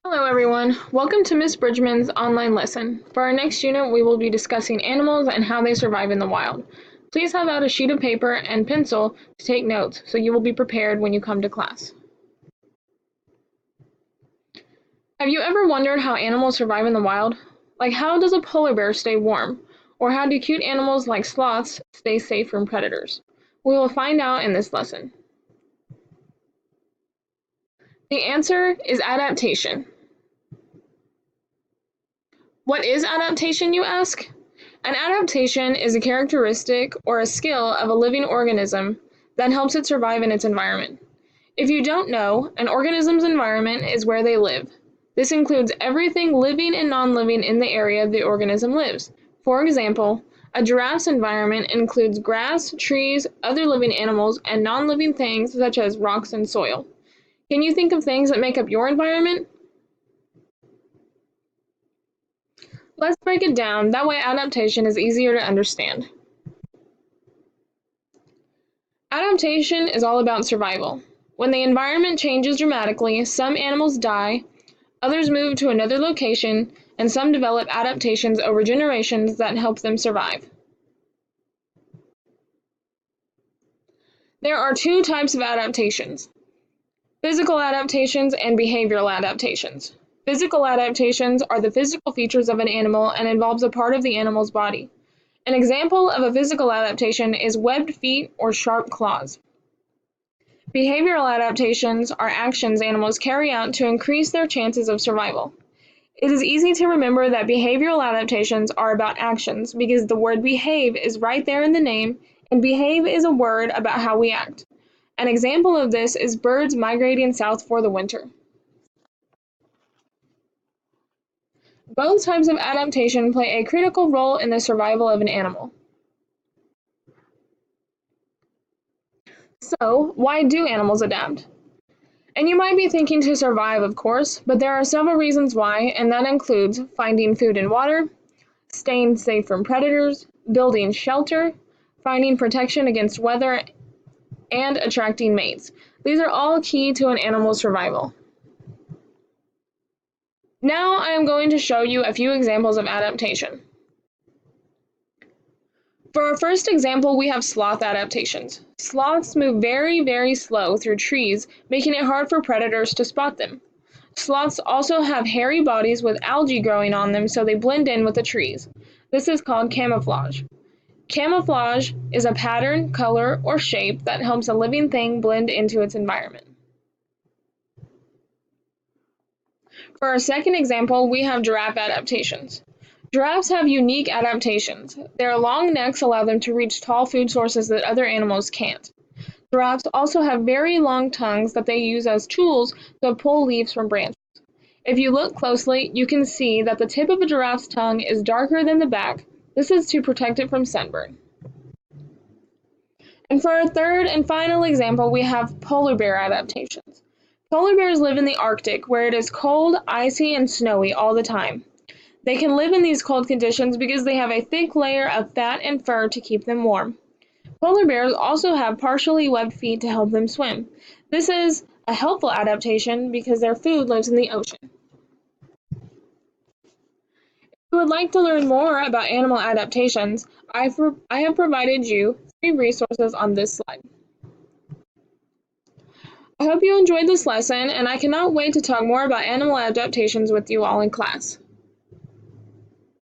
Hello everyone, welcome to Miss Bridgman's online lesson. For our next unit, we will be discussing animals and how they survive in the wild. Please have out a sheet of paper and pencil to take notes so you will be prepared when you come to class. Have you ever wondered how animals survive in the wild? Like how does a polar bear stay warm? Or how do cute animals like sloths stay safe from predators? We will find out in this lesson. The answer is adaptation. What is adaptation, you ask? An adaptation is a characteristic or a skill of a living organism that helps it survive in its environment. If you don't know, an organism's environment is where they live. This includes everything living and non-living in the area the organism lives. For example, a giraffe's environment includes grass, trees, other living animals, and non-living things such as rocks and soil. Can you think of things that make up your environment? Let's break it down, that way adaptation is easier to understand. Adaptation is all about survival. When the environment changes dramatically, some animals die, others move to another location, and some develop adaptations over generations that help them survive. There are two types of adaptations: physical adaptations and behavioral adaptations. Physical adaptations are the physical features of an animal and involves a part of the animal's body. An example of a physical adaptation is webbed feet or sharp claws. Behavioral adaptations are actions animals carry out to increase their chances of survival. It is easy to remember that behavioral adaptations are about actions because the word behave is right there in the name, and behave is a word about how we act. An example of this is birds migrating south for the winter. Both types of adaptation play a critical role in the survival of an animal. So, why do animals adapt? And you might be thinking to survive, of course, but there are several reasons why, and that includes finding food and water, staying safe from predators, building shelter, finding protection against weather, and attracting mates. These are all key to an animal's survival. Now I am going to show you a few examples of adaptation. For our first example, we have sloth adaptations. Sloths move very, very slow through trees, making it hard for predators to spot them. Sloths also have hairy bodies with algae growing on them so they blend in with the trees. This is called camouflage. Camouflage is a pattern, color, or shape that helps a living thing blend into its environment. For our second example, we have giraffe adaptations. Giraffes have unique adaptations. Their long necks allow them to reach tall food sources that other animals can't. Giraffes also have very long tongues that they use as tools to pull leaves from branches. If you look closely, you can see that the tip of a giraffe's tongue is darker than the back. This is to protect it from sunburn. And for our third and final example, we have polar bear adaptations. Polar bears live in the Arctic, where it is cold, icy, and snowy all the time. They can live in these cold conditions because they have a thick layer of fat and fur to keep them warm. Polar bears also have partially webbed feet to help them swim. This is a helpful adaptation because their food lives in the ocean. If you would like to learn more about animal adaptations, I have provided you 3 resources on this slide. I hope you enjoyed this lesson, and I cannot wait to talk more about animal adaptations with you all in class.